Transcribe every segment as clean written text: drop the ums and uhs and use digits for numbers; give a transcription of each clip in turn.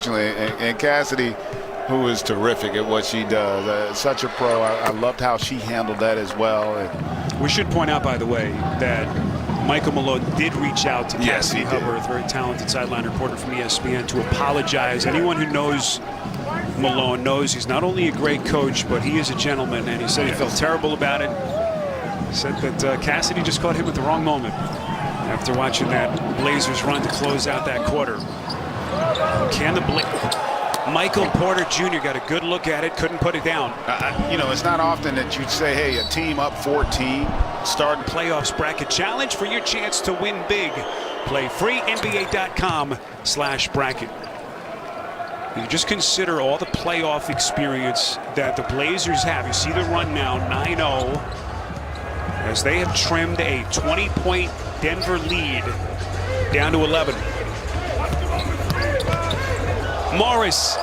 unfortunately. And Cassidy, who is terrific at what she does, such a pro. I loved how she handled that as well. And we should point out, by the way, that Michael Malone did reach out to Cassidy Hubbard, a very talented sideline reporter from ESPN, to apologize. Anyone who knows Malone knows he's not only a great coach, but he is a gentleman, and he said he felt terrible about it. He said that Cassidy just caught him at the wrong moment after watching that Blazers run to close out that quarter. Can the Michael Porter Jr. got a good look at it, couldn't put it down. You know, it's not often that you'd say, hey, a team up 14, start playoffs bracket challenge for your chance to win big. Play free, NBA.com/bracket. You just consider all the playoff experience that the Blazers have. You see the run now, 9-0, as they have trimmed a 20-point Denver lead down to 11. Morris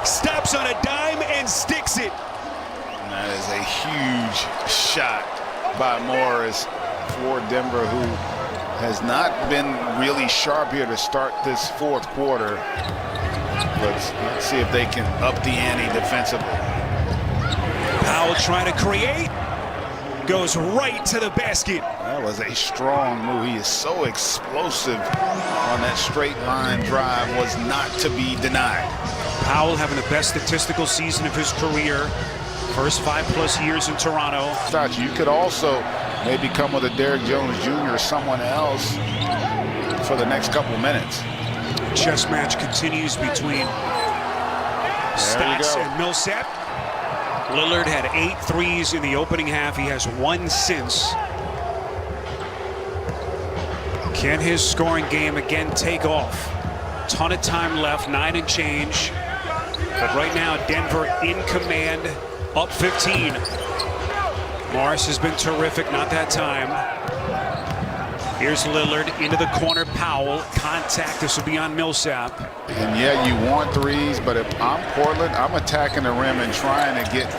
steps on a dime and sticks it. That is a huge shot by Morris for Denver, who has not been really sharp here to start this fourth quarter. Let's see if they can up the ante defensively. Powell trying to create. Goes right to the basket. That was a strong move. He is so explosive on that straight line drive. Was not to be denied. Powell having the best statistical season of his career. First 5+ years in Toronto. You could also maybe come with a Derrick Jones Jr. or someone else for the next couple minutes. Chess match continues between Stotts and Millsap. Lillard had 8 threes in the opening half. He has 1 since. Can his scoring game again take off? Ton of time left, 9 and change. But right now, Denver in command, up 15. Morris has been terrific, not that time. Here's Lillard into the corner. Powell, contact. This will be on Millsap. And yeah, you want threes, but if I'm Portland, I'm attacking the rim and trying to get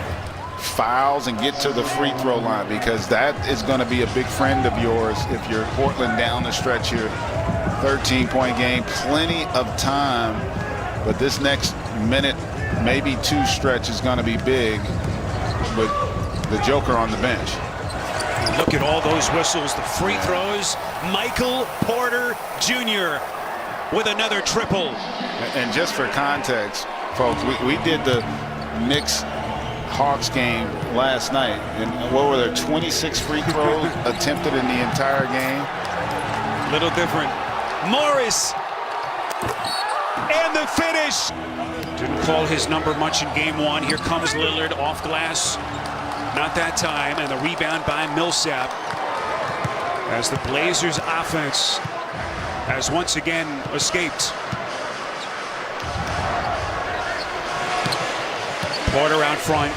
fouls and get to the free throw line, because that is going to be a big friend of yours if you're Portland down the stretch here. 13-point game, plenty of time, but this next minute, maybe 2 stretch is going to be big with the Joker on the bench. Look at all those whistles, the free throws. Michael Porter Jr. with another triple. And just for context, folks, we did the Knicks Hawks game last night, and what were there, 26 free throws attempted in the entire game? Little different. Morris, and the finish. Didn't call his number much in game 1. Here comes Lillard off glass. Not that time, and the rebound by Millsap, as the Blazers offense has once again escaped. Porter out front.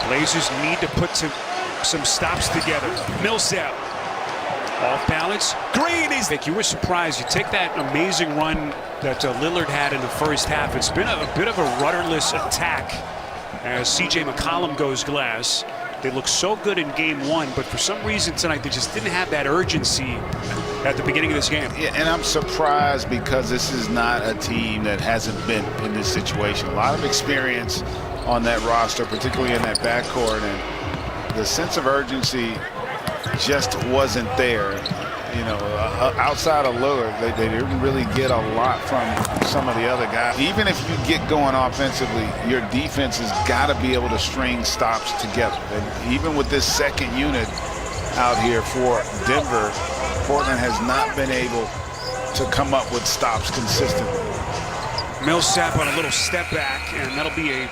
Blazers need to put some stops together. Millsap off balance. Green is. You were surprised. You take that amazing run that Lillard had in the first half. It's been a bit of a rudderless attack as C.J. McCollum goes glass. They look so good in game 1, but for some reason tonight they just didn't have that urgency at the beginning of this game. Yeah, and I'm surprised because this is not a team that hasn't been in this situation. A lot of experience on that roster, particularly in that backcourt, and the sense of urgency just wasn't there. You know, outside of Lillard, they didn't really get a lot from some of the other guys. Even if you get going offensively, your defense has got to be able to string stops together. And even with this second unit out here for Denver, Portland has not been able to come up with stops consistently. Millsap on a little step back, and that'll be a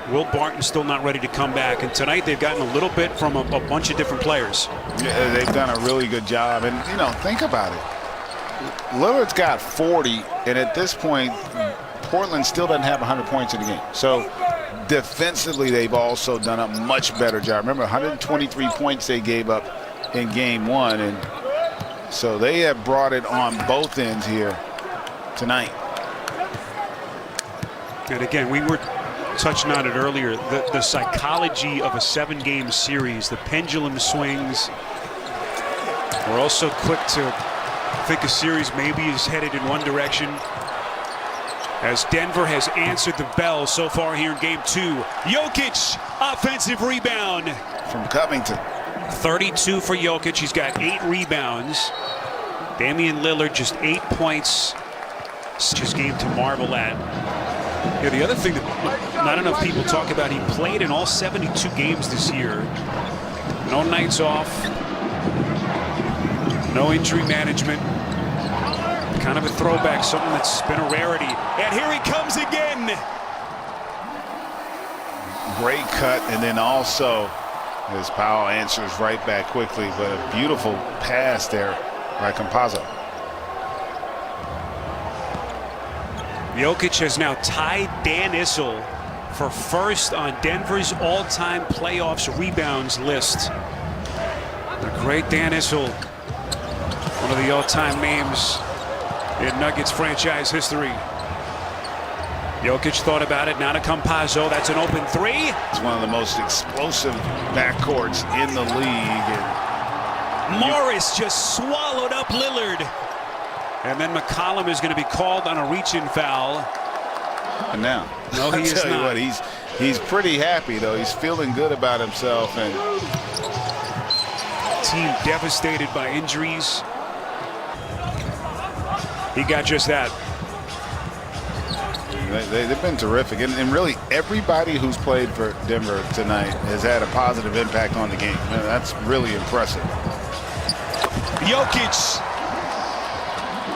Will Barton still not ready to come back, and tonight they've gotten a little bit from a bunch of different players. Yeah, they've done a really good job, and you know, think about it. Lillard's got 40, and at this point, Portland still doesn't have 100 points in the game. So defensively, they've also done a much better job. Remember, 123 points they gave up in game 1, and so they have brought it on both ends here tonight. And again, we were touching on it earlier, the psychology of a 7-game series, the pendulum swings. We're also quick to think a series maybe is headed in one direction. as Denver has answered the bell so far here in game 2. Jokic, offensive rebound. From Covington. 32 for Jokic. He's got 8 rebounds. Damian Lillard just 8 points. Such a game to marvel at. Yeah, the other thing that not enough people talk about, he played in all 72 games this year. No nights off. No injury management. Kind of a throwback, something that's been a rarity. And here he comes again. Great cut, and then also as Powell answers right back quickly, but a beautiful pass there by Campazzo. Jokic has now tied Dan Issel for first on Denver's all-time playoffs rebounds list. The great Dan Issel, one of the all-time names in Nuggets franchise history. Jokic thought about it, now to Campazzo. That's an open 3. It's one of the most explosive backcourts in the league. And Morris just swallowed up Lillard. And then McCollum is going to be called on a reach-in foul. And now, no, he is not. What, he's pretty happy though. He's feeling good about himself. And team devastated by injuries. He got just that. They've been terrific, and really everybody who's played for Denver tonight has had a positive impact on the game. Man, that's really impressive. Jokic